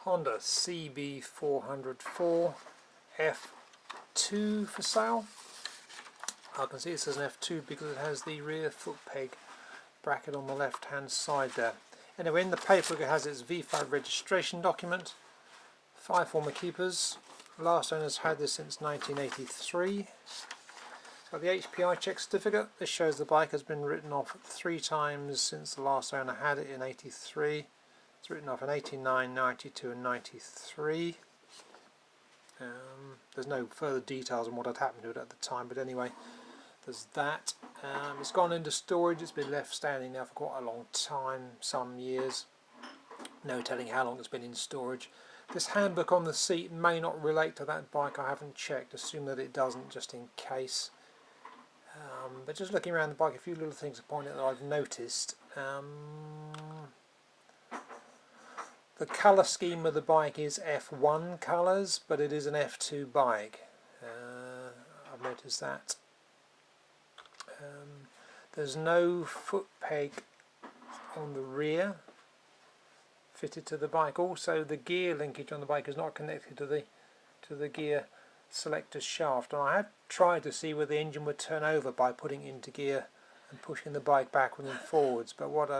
Honda CB404 F2 for sale. I can see it says an F2 because it has the rear foot peg bracket on the left hand side there. Anyway, in the paperwork it has its V5 registration document, 5 former keepers. Last owners had this since 1983. Got the HPI check certificate. This shows the bike has been written off 3 times since the last owner had it in 83. It's written off in 89, 92 and 93. There's no further details on what had happened to it at the time, but anyway, there's that. It's gone into storage. It's been left standing there for quite a long time, some years. No telling how long it's been in storage. This handbook on the seat may not relate to that bike. I haven't checked. Assume that it doesn't, just in case. But just looking around the bike, a few little things to point out that I've noticed. The colour scheme of the bike is F1 colours, but it is an F2 bike. I've noticed that. There's no foot peg on the rear fitted to the bike. Also, the gear linkage on the bike is not connected to the gear selector shaft. And I had tried to see whether the engine would turn over by putting it into gear and pushing the bike backwards and forwards, but what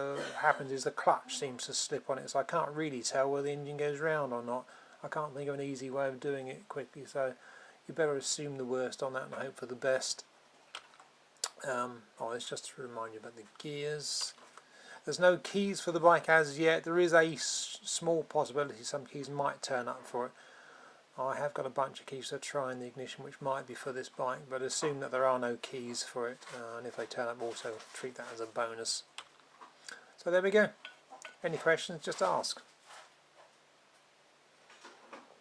happens is the clutch seems to slip on it, so I can't really tell whether the engine goes round or not. I can't think of an easy way of doing it quickly, so you better assume the worst on that and hope for the best. It's just to remind you about the gears. There's no keys for the bike as yet. There is a small possibility some keys might turn up for it. I have got a bunch of keys to try in the ignition which might be for this bike, but assume that there are no keys for it, and if they turn up also treat that as a bonus. So there we go. Any questions, just ask.